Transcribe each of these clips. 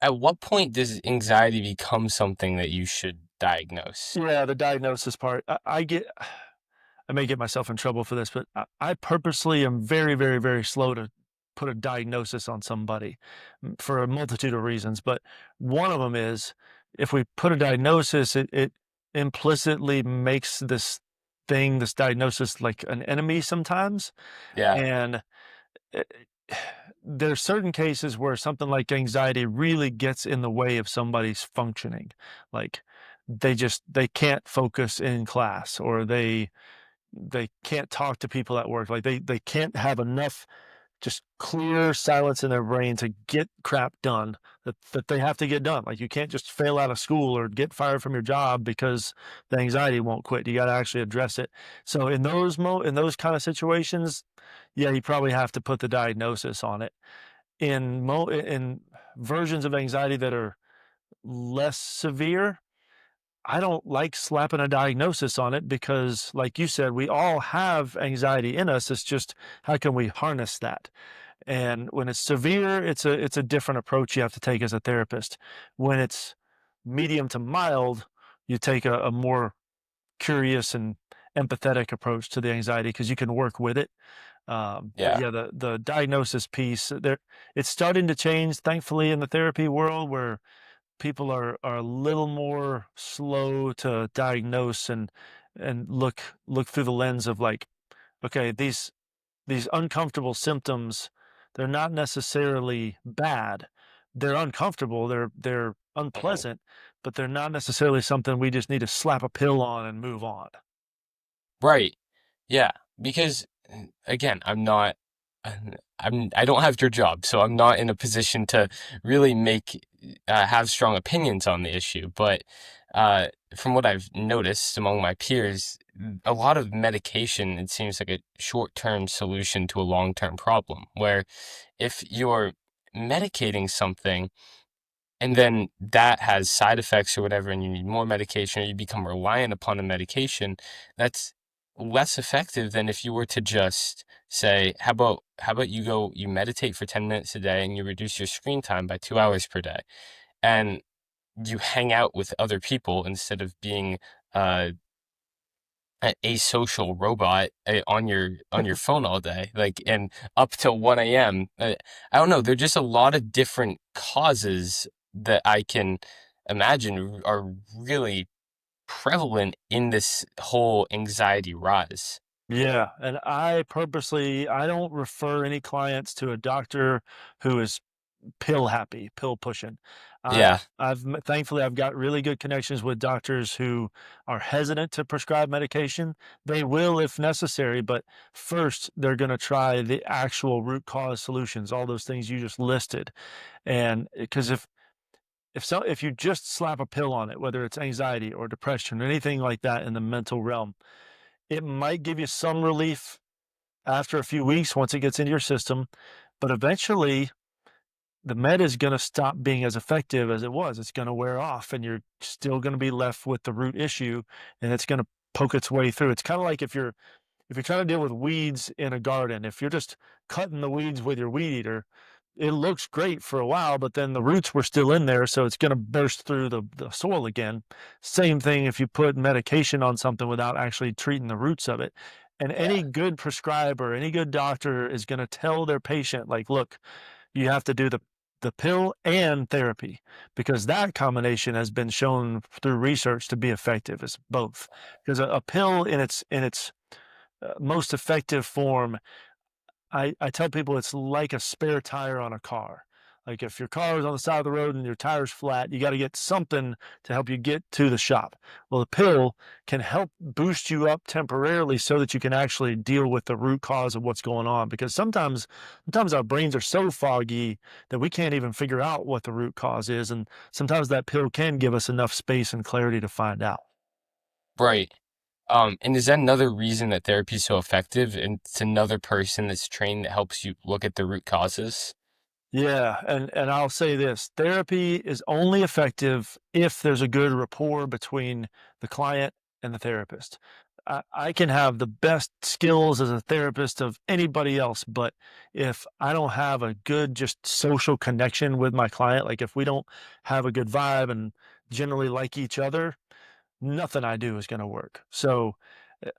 At what point does anxiety become something that you should diagnose? Yeah, the diagnosis part. I may get myself in trouble for this, but I purposely am very, very, very slow to put a diagnosis on somebody for a multitude of reasons. But one of them is if we put a diagnosis, it implicitly makes this diagnosis like an enemy sometimes. Yeah. And eh, there's certain cases where something like anxiety really gets in the way of somebody's functioning. Like they can't focus in class, or they can't talk to people at work. Like they can't have enough just clear silence in their brain to get crap done that they have to get done. Like you can't just fail out of school or get fired from your job because the anxiety won't quit. You got to actually address it. So in those kind of situations, yeah, you probably have to put the diagnosis on it. In versions of anxiety that are less severe, I don't like slapping a diagnosis on it because, like you said, we all have anxiety in us. It's just how can we harness that? And when it's severe, it's a different approach you have to take as a therapist. When it's medium to mild, you take a more curious and empathetic approach to the anxiety because you can work with it. But Yeah. yeah, the diagnosis piece there, it's starting to change, thankfully, in the therapy world where people are a little more slow to diagnose and look through the lens of like, okay, these uncomfortable symptoms, they're not necessarily bad. They're uncomfortable, they're Mhm. unpleasant, but they're not necessarily something we just need to slap a pill on and move on. Right. Yeah. Because again, I don't have your job, so I'm not in a position to really have strong opinions on the issue. But uh, from what I've noticed among my peers, a lot of medication, it seems like a short-term solution to a long-term problem, where if you're medicating something and then that has side effects or whatever, and you need more medication or you become reliant upon a medication, that's less effective than if you were to just say, how about you meditate for 10 minutes a day and you reduce your screen time by 2 hours per day, and you hang out with other people instead of being uh, an asocial robot on your phone all day, like, and up till 1 a.m. I don't know. There are just a lot of different causes that I can imagine are really prevalent in this whole anxiety rise. Yeah, and I don't refer any clients to a doctor who is pill happy, pill pushing. Yeah. Thankfully, I've got really good connections with doctors who are hesitant to prescribe medication. They will if necessary, but first they're going to try the actual root cause solutions, all those things you just listed. And because if you just slap a pill on it, whether it's anxiety or depression or anything like that in the mental realm, it might give you some relief after a few weeks once it gets into your system, but eventually the med is going to stop being as effective as it was. It's going to wear off, and you're still going to be left with the root issue, and it's going to poke its way through. It's kind of like if you're trying to deal with weeds in a garden, if you're just cutting the weeds with your weed eater, it looks great for a while, but then the roots were still in there, so it's going to burst through the soil again. Same thing if you put medication on something without actually treating the roots of it. And Yeah. any good prescriber, any good doctor is going to tell their patient, like, look, you have to do the pill and therapy because that combination has been shown through research to be effective as both. Because a pill in its most effective form, I tell people it's like a spare tire on a car. Like if your car is on the side of the road and your tire's flat, you got to get something to help you get to the shop. Well, the pill can help boost you up temporarily so that you can actually deal with the root cause of what's going on. Because sometimes our brains are so foggy that we can't even figure out what the root cause is. And sometimes that pill can give us enough space and clarity to find out. Right. And is that another reason that therapy is so effective? And it's another person that's trained that helps you look at the root causes? Yeah, and I'll say this, therapy is only effective if there's a good rapport between the client and the therapist. I can have the best skills as a therapist of anybody else, but if I don't have a good just social connection with my client, like if we don't have a good vibe and generally like each other, nothing I do is going to work. So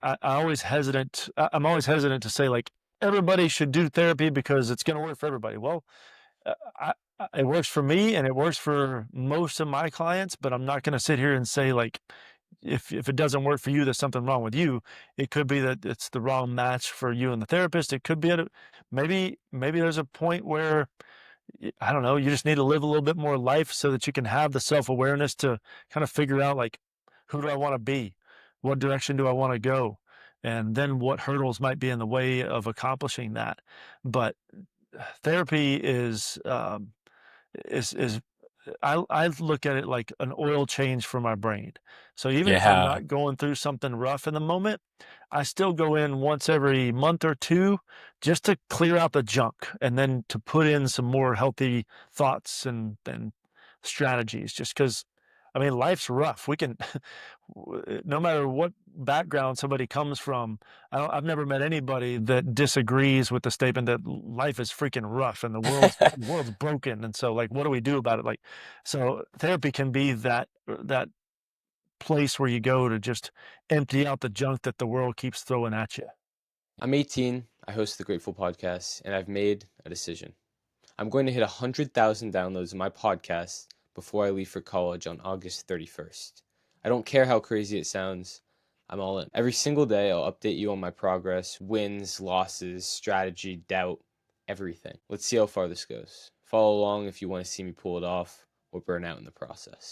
I'm always hesitant to say like everybody should do therapy because it's going to work for everybody. Well, it works for me and it works for most of my clients, but I'm not going to sit here and say like if it doesn't work for you, there's something wrong with you. It could be that it's the wrong match for you and the therapist. It could be maybe there's a point where I don't know, you just need to live a little bit more life so that you can have the self-awareness to kind of figure out like who do I want to be? What direction do I want to go? And then what hurdles might be in the way of accomplishing that. But therapy is I look at it like an oil change for my brain. So even if I'm Yeah. not going through something rough in the moment, I still go in once every month or two just to clear out the junk and then to put in some more healthy thoughts and strategies just because I mean life's rough. We can no matter what background somebody comes from, I've never met anybody that disagrees with the statement that life is freaking rough and the world's broken. And so, like, what do we do about it? Like, so therapy can be that place where you go to just empty out the junk that the world keeps throwing at you. I'm 18, I host the Grateful Podcast, and I've made a decision. I'm going to hit 100,000 downloads of my podcast before I leave for college on August 31st. I don't care how crazy it sounds, I'm all in. Every single day, I'll update you on my progress, wins, losses, strategy, doubt, everything. Let's see how far this goes. Follow along if you want to see me pull it off or burn out in the process.